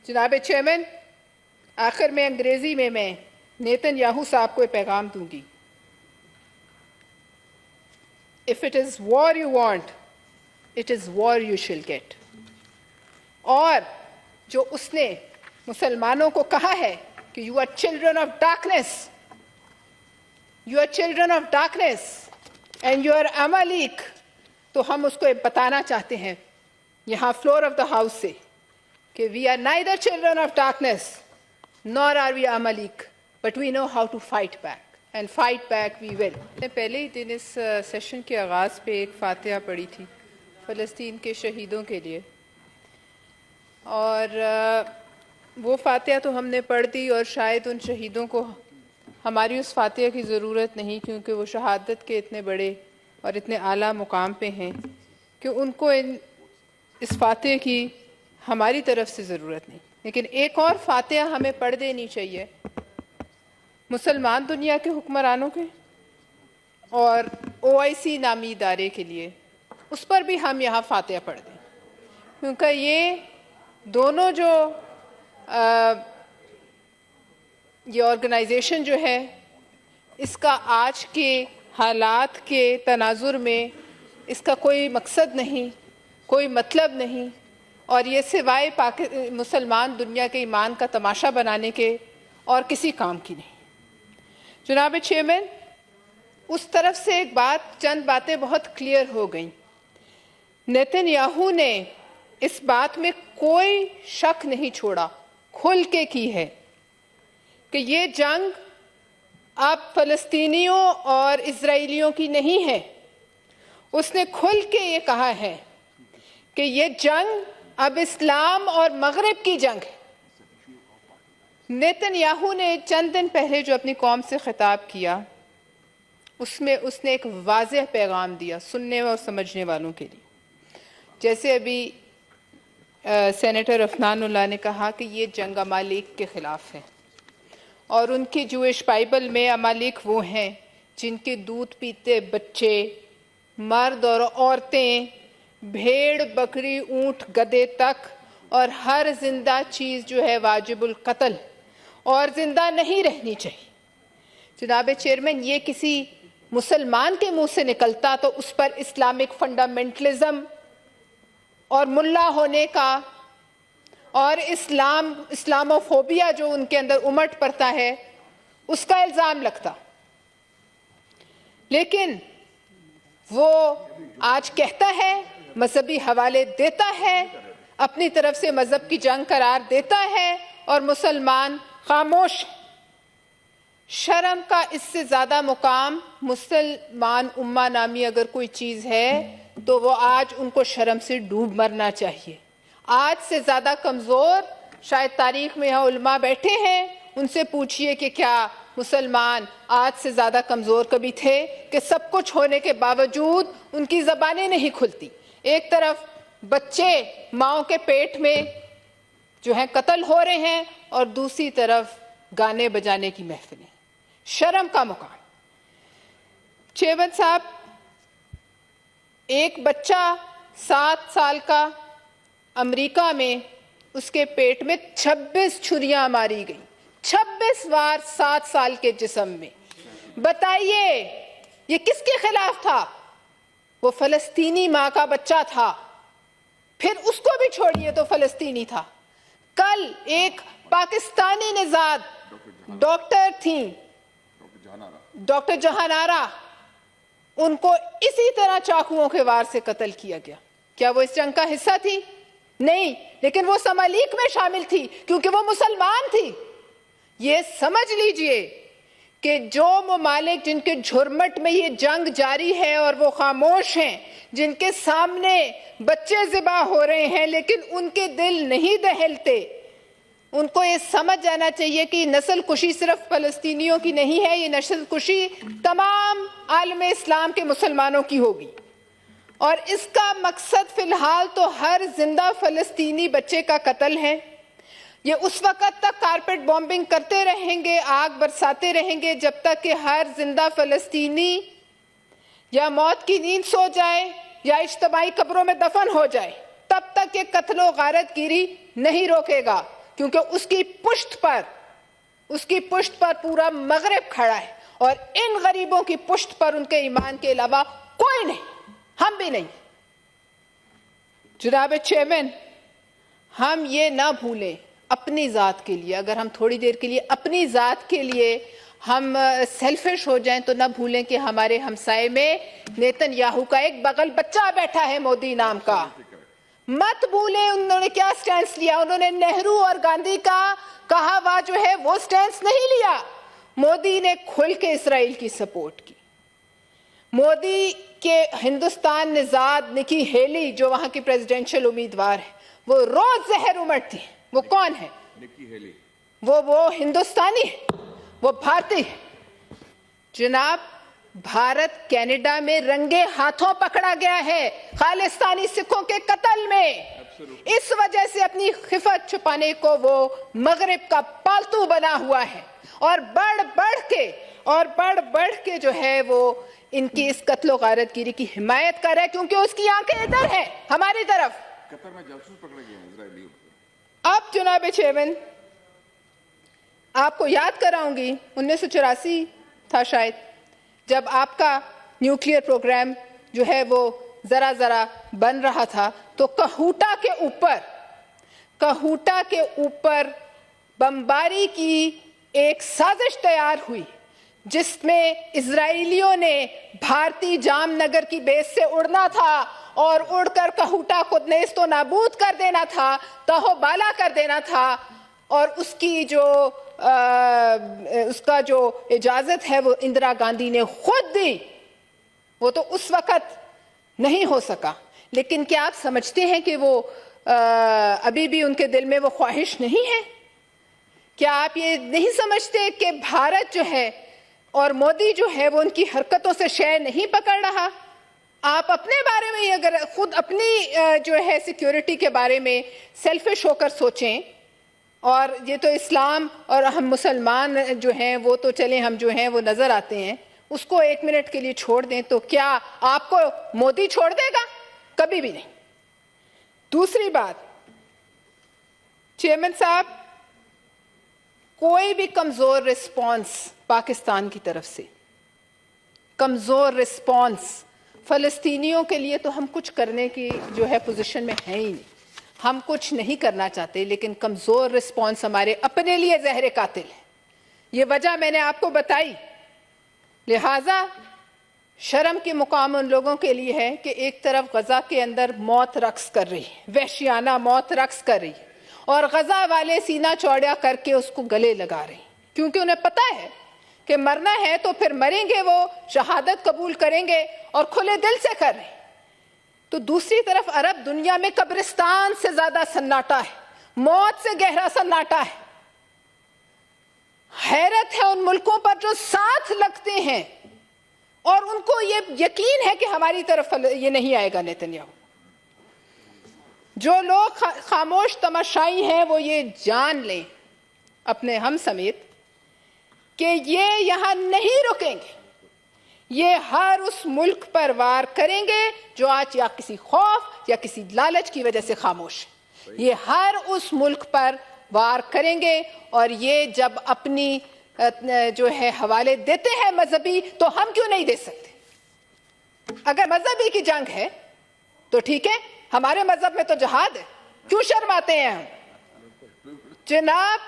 जनाब चेयरमैन, आखिर में अंग्रेजी में मैं नेतन्याहू साहब को पैगाम दूंगी। If it is war you want, it is war you shall get। और जो उसने मुसलमानों को कहा है कि you are children of darkness, you are children of darkness and you are Amalek, तो हम उसको बताना चाहते हैं यहाँ फ्लोर ऑफ द हाउस से कि we are neither children of darkness nor are we Amalek, but we know how to fight back and fight back we will। पहले ही दिन इस सेशन के आगाज़ पे एक फातिहा पढ़ी थी फ़लस्तीन के शहीदों के लिए, और वो फातिहा तो हमने पढ़ दी और शायद उन शहीदों को हमारी उस फातिहा की ज़रूरत नहीं, क्योंकि वो शहादत के इतने बड़े और इतने आला मुकाम पे हैं कि उनको इस फातिहा की हमारी तरफ से ज़रूरत नहीं। लेकिन एक और फातिहा हमें पढ़ देनी चाहिए मुसलमान दुनिया के हुक्मरानों के और OIC नामी इदारे के लिए, उस पर भी हम यहाँ फातिहा पढ़ दें, क्योंकि ये दोनों जो ये ऑर्गेनाइजेशन जो है इसका आज के हालात के तनाजुर में इसका कोई मकसद नहीं, कोई मतलब नहीं, और ये सिवाय मुसलमान दुनिया के ईमान का तमाशा बनाने के और किसी काम की नहीं। जनाब चेयरमैन, उस तरफ से एक बात, चंद बातें बहुत क्लियर हो गई। नेतन्याहू ने इस बात में कोई शक नहीं छोड़ा, खुल के की है कि ये जंग अब फ़लस्तीनियों और इजराइलियों की नहीं है। उसने खुल के ये कहा है कि ये जंग अब इस्लाम और मगरिब की जंग है। नेतन्याहू ने चंद दिन पहले जो अपनी कौम से खिताब किया उसमें उसने एक वाज़ेह पैगाम दिया सुनने और समझने वालों के लिए। जैसे अभी सेनेटर अफनानुल्लाह ने कहा कि ये जंग अमालेक के ख़िलाफ़ है, और उनकी जूइश बाइबल में अमालेक वो हैं जिनके दूध पीते बच्चे, मर्द और औरतें, भेड़ बकरी ऊँट गधे तक और हर जिंदा चीज़ जो है वाजिबुल कत्ल और ज़िंदा नहीं रहनी चाहिए। जनाब चेयरमैन, ये किसी मुसलमान के मुंह से निकलता तो उस पर इस्लामिक फंडामेंटलिज्म और मुल्ला होने का और इस्लामोफोबिया जो उनके अंदर उमट पड़ता है उसका इल्ज़ाम लगता। लेकिन वो आज कहता है, मजहबी हवाले देता है, अपनी तरफ से मजहब की जंग करार देता है, और मुसलमान खामोश। शर्म का इससे ज़्यादा मुकाम मुसलमान उम्मा नामी अगर कोई चीज़ है तो वो आज उनको शर्म से डूब मरना चाहिए। आज से ज़्यादा कमज़ोर शायद तारीख़ में यहाँ उलमा बैठे हैं, उनसे पूछिए कि क्या मुसलमान आज से ज़्यादा कमज़ोर कभी थे कि सब कुछ होने के बावजूद उनकी ज़बानें नहीं खुलती। एक तरफ बच्चे माओ के पेट में जो है कत्ल हो रहे हैं और दूसरी तरफ गाने बजाने की महफिलें। शर्म का मुकाम। चेयरमैन साहब, एक बच्चा 7 साल का अमेरिका में, उसके पेट में 26 छुरियां मारी गई, 26 बार 7 साल के जिस्म में। बताइए ये किसके खिलाफ था? वो फलस्तीनी माँ का बच्चा था, फिर उसको भी छोड़िए तो फलस्तीनी था। कल एक पाकिस्तानी निजाद डॉक्टर थी, डॉक्टर जहानारा, उनको इसी तरह चाकुओं के वार से कत्ल किया गया। क्या वो इस जंग का हिस्सा थी? नहीं, लेकिन वो समालीक में शामिल थी क्योंकि वो मुसलमान थी। ये समझ लीजिए कि जो ममालिक जिनके झुरमट में ये जंग जारी है और वो खामोश हैं, जिनके सामने बच्चे ज़िबा हो रहे हैं लेकिन उनके दिल नहीं दहलते, उनको ये समझ जाना चाहिए कि नस्ल कुशी सिर्फ फ़लस्तीनियों की नहीं है, ये नस्ल कुशी तमाम आलम इस्लाम के मुसलमानों की होगी। और इसका मकसद फ़िलहाल तो हर जिंदा फ़लस्तीनी बच्चे का कत्ल है। ये उस वक़्त तक कारपेट बॉम्बिंग करते रहेंगे, आग बरसाते रहेंगे, जब तक कि हर जिंदा फ़लस्तीनी या मौत की नींद सो जाए या इज्तिमाई कब्रों में दफन हो जाए। तब तक ये कत्ल व गारतगिरी नहीं रोकेगा। क्योंकि उसकी पुष्ट पर पूरा मगरिब खड़ा है और इन गरीबों की पुष्ट पर उनके ईमान के अलावा कोई नहीं, हम भी नहीं। जनाब चेयरमैन, हम ये ना भूलें अपनी ज़ात के लिए, अगर हम थोड़ी देर के लिए अपनी ज़ात के लिए हम सेल्फिश हो जाएं तो ना भूलें कि हमारे हमसाए में नेतन्याहू का एक बगल बच्चा बैठा है मोदी नाम का। मत भूलें उन्होंने क्या स्टैंड लिया। उन्होंने नेहरू और गांधी का कहा हुआ जो है वो स्टैंड नहीं लिया। मोदी ने खुल के इसराइल की सपोर्ट की। मोदी के हिंदुस्तान निजाद निकी हेली जो वहां की प्रेसिडेंशियल उम्मीदवार है, वो रोज जहर उमड़ती है। वो कौन है? Nikki Haley. वो हिंदुस्तानी है, वो भारतीय है। जनाब, भारत कनाडा में रंगे हाथों पकड़ा गया है खालिस्तानी सिखों के कत्ल में। इस वजह से अपनी खिफत छुपाने को वो मगरिब का पालतू बना हुआ है और बढ़ बढ़ के जो है वो इनकी इस कत्लो गारतगिरी की हिमायत कर रहा है, क्योंकि उसकी आंखें इधर है हमारी तरफ। कतर में जासूस पकड़े गए हैं इजरायली। अब जनाब चेयरमैन, आपको याद कराऊंगी 1984 था शायद, जब आपका न्यूक्लियर प्रोग्राम जो है वो जरा जरा बन रहा था, तो कहूटा के ऊपर बमबारी की एक साजिश तैयार हुई, जिसमें इजरायलियों ने भारतीय जामनगर की बेस से उड़ना था और उड़कर कहूटा को नेस्तो नाबूद कर देना था, तहोबाला कर देना था। और उसकी उसका जो इजाजत है वो इंदिरा गांधी ने खुद दी। वो तो उस वक्त नहीं हो सका, लेकिन क्या आप समझते हैं कि वो अभी भी उनके दिल में वो ख्वाहिश नहीं है? क्या आप ये नहीं समझते कि भारत जो है और मोदी जो है वो उनकी हरकतों से शय नहीं पकड़ रहा? आप अपने बारे में अगर खुद अपनी जो है सिक्योरिटी के बारे में सेल्फिश होकर सोचें, और ये तो इस्लाम और हम मुसलमान जो हैं वो तो चलें हम जो हैं वो नजर आते हैं, उसको एक मिनट के लिए छोड़ दें, तो क्या आपको मोदी छोड़ देगा? कभी भी नहीं। दूसरी बात, चेयरमैन साहब, कोई भी कमजोर रिस्पॉन्स पाकिस्तान की तरफ से, कमजोर रिस्पॉन्स फलस्तीनियों के लिए तो हम कुछ करने की जो है पोजीशन में है ही नहीं। हम कुछ नहीं करना चाहते, लेकिन कमजोर रिस्पॉन्स हमारे अपने लिए जहर कातिल है। ये वजह मैंने आपको बताई। लिहाजा शर्म के मुकाम उन लोगों के लिए है कि एक तरफ गजा के अंदर मौत रक्स कर रही है, वहशियाना मौत रक्स कर रही है, और गजा वाले सीना चौड़ा करके उसको गले लगा रहे हैं, क्योंकि उन्हें पता है कि मरना है तो फिर मरेंगे, वो शहादत कबूल करेंगे और खुले दिल से कर रहे हैं। तो दूसरी तरफ अरब दुनिया में कब्रिस्तान से ज्यादा सन्नाटा है, मौत से गहरा सन्नाटा है। हैरत है उन मुल्कों पर जो साथ लगते हैं और उनको ये यकीन है कि हमारी तरफ ये नहीं आएगा नेतन्याहू। जो लोग खामोश तमाशाई हैं वो ये जान लें अपने हम समेत कि ये यहां नहीं रुकेंगे। ये हर उस मुल्क पर वार करेंगे जो आज या किसी खौफ या किसी लालच की वजह से खामोश है। ये हर उस मुल्क पर वार करेंगे, और ये जब अपनी जो है हवाले देते हैं मजहबी, तो हम क्यों नहीं दे सकते? अगर मजहबी की जंग है तो ठीक है, हमारे मजहब में तो जिहाद है, क्यों शर्माते हैं हम? जनाब,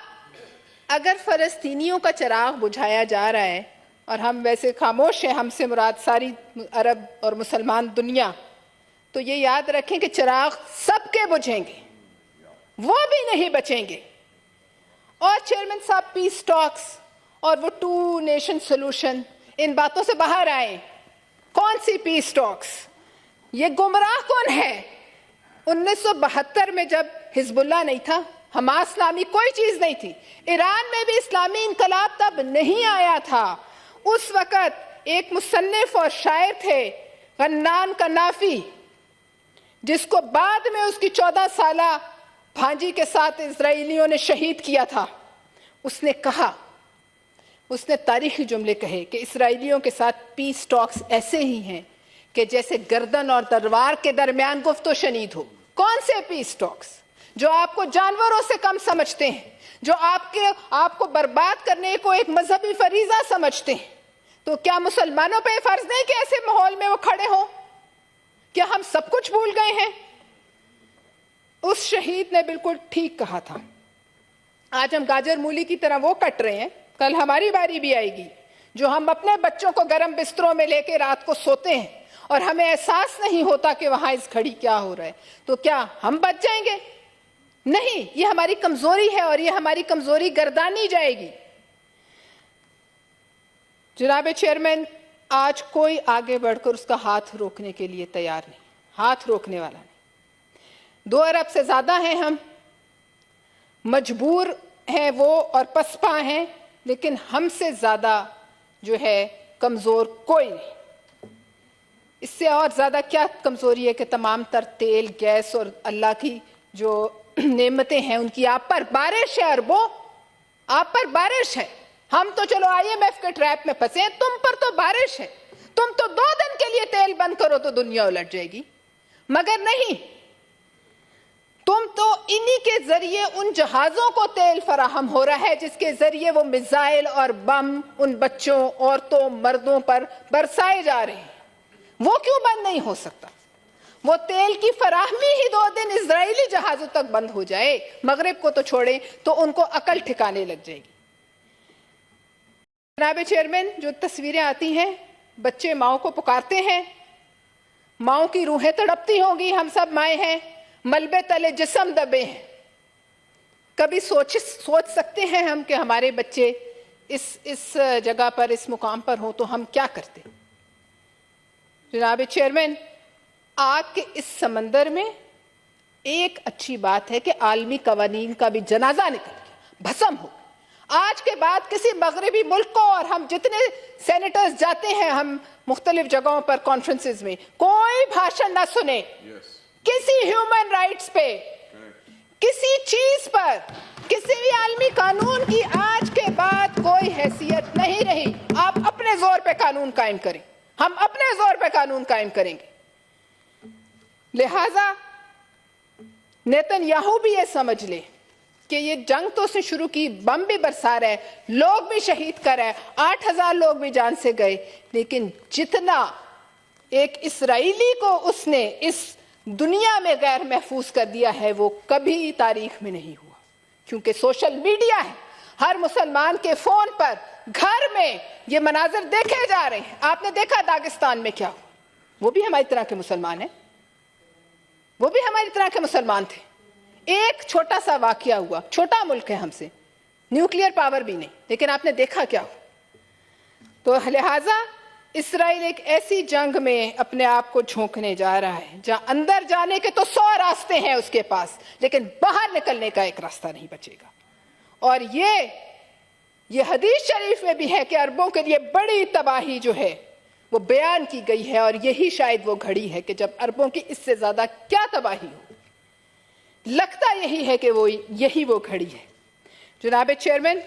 अगर फलस्तीनियों का चिराग बुझाया जा रहा है और हम वैसे खामोश हैं, हमसे मुराद सारी अरब और मुसलमान दुनिया, तो ये याद रखें कि चिराग सबके बुझेंगे, वो भी नहीं बचेंगे। और चेयरमैन साहब, पीस टॉक्स और वो 2 नेशन सोल्यूशन, इन बातों से बाहर आए। कौन सी पीस टॉक्स? ये गुमराह कौन है? 1972 में जब हिजबुल्लाह नहीं था, हमास नामी कोई चीज नहीं थी, ईरान में भी इस्लामी इनकलाब तब नहीं आया था। उस वक्त एक मुसन्निफ और शायर थे गन्नान कन्नाफी, जिसको बाद में उसकी 14 साला भांजी के साथ इजरायलियों ने शहीद किया था। उसने कहा, उसने तारीखी जुमले कहे कि इसराइलियों के साथ पीस टॉक्स ऐसे ही हैं कि जैसे गर्दन और तलवार के दरमियान गुफ्तो शनीद हो। कौन से पीस टॉक्स? जो आपको जानवरों से कम समझते हैं, जो आपको बर्बाद करने को एक मजहबी फरीजा समझते हैं, तो क्या मुसलमानों पे फर्ज नहीं कि ऐसे माहौल में वो खड़े हों? क्या हम सब कुछ भूल गए हैं? उस शहीद ने बिल्कुल ठीक कहा था। आज हम गाजर मूली की तरह वो कट रहे हैं, कल हमारी बारी भी आएगी जो हम अपने बच्चों को गर्म बिस्तरों में लेके रात को सोते हैं और हमें एहसास नहीं होता कि वहां इस घड़ी क्या हो रहा है। तो क्या हम बच जाएंगे? नहीं, ये हमारी कमजोरी है और ये हमारी कमजोरी गर्दानी जाएगी। जनाब चेयरमैन, आज कोई आगे बढ़कर उसका हाथ रोकने के लिए तैयार नहीं, हाथ रोकने वाला नहीं। 2 अरब से ज्यादा हैं हम, मजबूर हैं वो और पसपा हैं, लेकिन हमसे ज्यादा जो है कमजोर कोई नहीं। इससे और ज्यादा क्या कमजोरी है कि तमाम तर तेल, गैस और अल्लाह की जो नेमतें हैं उनकी आप पर बारिश है। अरबों, आप पर बारिश है। हम तो चलो IMF के ट्रैप में फंसे हैं, तुम पर तो बारिश है। तुम तो 2 दिन के लिए तेल बंद करो तो दुनिया उलट जाएगी, मगर नहीं, तुम तो इन्हीं के जरिए उन जहाजों को तेल फराहम हो रहा है जिसके जरिए वो मिसाइल और बम उन बच्चों, औरतों, मर्दों पर बरसाए जा रहे हैं। वो क्यों बंद नहीं हो सकता? वो तेल की फराहमी ही 2 दिन इजरायली जहाजों तक बंद हो जाए, मगरिब को तो छोड़े, तो उनको अकल ठिकाने लग जाएगी। जनाब चेयरमैन, जो तस्वीरें आती हैं, बच्चे माओ को पुकारते हैं, माओ की रूहें तड़पती होंगी, हम सब माए हैं, मलबे तले जिस्म दबे हैं। कभी सोच सकते हैं हम कि हमारे बच्चे इस जगह पर, इस मुकाम पर हो तो हम क्या करते? जनाब चेयरमैन, आग के इस समंदर में एक अच्छी बात है कि आलमी कवानीन का भी जनाजा निकल गया, भस्म हो। आज के बाद किसी मगरबी मुल्क को, और हम जितने सेनेटर्स जाते हैं हम मुख्तलिफ जगहों पर कॉन्फ्रेंसेस में, कोई भाषण ना सुने किसी ह्यूमन राइट्स पे, किसी चीज पर, किसी भी आलमी कानून की आज के बाद कोई हैसियत नहीं रही। आप अपने जोर पे कानून कायम करें, हम अपने जोर पे कानून कायम करेंगे। लिहाजा नेतन्याहू भी ये समझ ले कि ये जंग तो उसने शुरू की, बम भी बरसा रहा है, लोग भी शहीद कर रहा है, 8000 लोग भी जान से गए, लेकिन जितना एक इसराइली को उसने इस दुनिया में गैर महफूज कर दिया है वो कभी तारीख में नहीं हुआ। क्योंकि सोशल मीडिया है, हर मुसलमान के फोन पर, घर में ये मनाजिर देखे जा रहे हैं। आपने देखा दागिस्तान में क्या हुआ? वो भी हमारी तरह के मुसलमान हैं, वो भी हमारी तरह के मुसलमान थे। एक छोटा सा वाकया हुआ, छोटा मुल्क है हमसे, न्यूक्लियर पावर भी नहीं, लेकिन आपने देखा क्या हुआ। तो लिहाजा इसराइल एक ऐसी जंग में अपने आप को झोंकने जा रहा है जहां अंदर जाने के तो 100 रास्ते हैं उसके पास, लेकिन बाहर निकलने का एक रास्ता नहीं बचेगा। और ये हदीस शरीफ में भी है कि अरबों के लिए बड़ी तबाही जो है वो बयान की गई है, और यही शायद वो घड़ी है कि जब अरबों की इससे ज्यादा क्या तबाही हो। लगता यही है कि यही वो घड़ी है। जनाब चेयरमैन,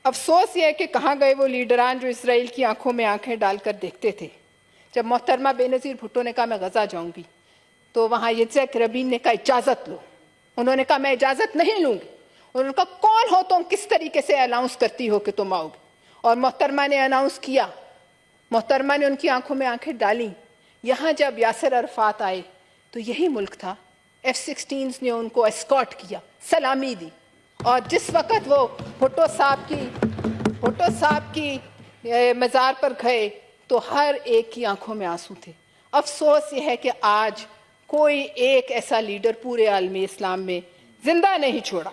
अफसोस यह है कि कहाँ गए वो लीडरान जो इसराइल की आंखों में आंखें डालकर देखते थे। जब मोहतरमा बेनज़ीर भुट्टो ने कहा मैं गजा जाऊंगी, तो वहां यित्ज़हाक रबीन ने कहा इजाजत लो। उन्होंने कहा मैं इजाजत नहीं लूंगी। उन्होंने कहा कौन हो तुम, किस तरीके से अनाउंस करती हो कि तुम आओगे? और मोहतरमा ने अनाउंस किया, मोहतरमा ने उनकी आंखों में आंखें डाली। यहां जब यासिर अरफात आए तो यही मुल्क था, F-16s ने उनको एस्कॉर्ट किया, सलामी दी। और जिस वक्त वो भुट्टो साहब की मज़ार पर गए तो हर एक की आंखों में आंसू थे। अफसोस ये है कि आज कोई एक ऐसा लीडर पूरे आलमी इस्लाम में जिंदा नहीं छोड़ा।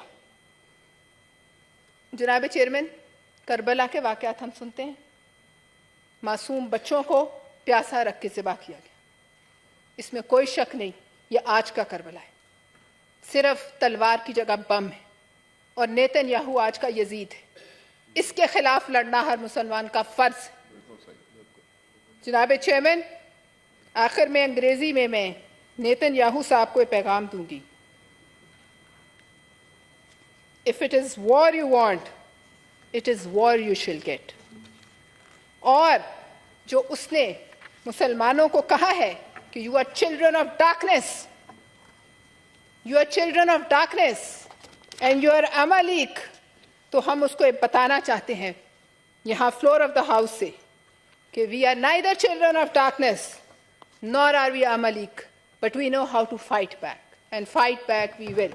जनाब चेयरमैन, करबला के वाक़यात हम सुनते हैं, मासूम बच्चों को प्यासा रख के ज़िबा किया गया, इसमें कोई शक नहीं ये आज का करबला है। सिर्फ तलवार की जगह बम है, और नेतन्याहू आज का यजीद है। इसके खिलाफ लड़ना हर मुसलमान का फर्ज है। जनाब चेयरमैन, आखिर में अंग्रेजी में मैं नेतन्याहू साहब को पैगाम दूंगी, if it is war you want, it is war you shall get. और जो उसने मुसलमानों को कहा है कि you are children of darkness, you are children of darkness and you are Amalek, तो हम उसको बताना चाहते हैं यहाँ फ्लोर ऑफ द हाउस से कि we are neither children of darkness nor are we Amalek, but we know how to fight back, and fight back we will.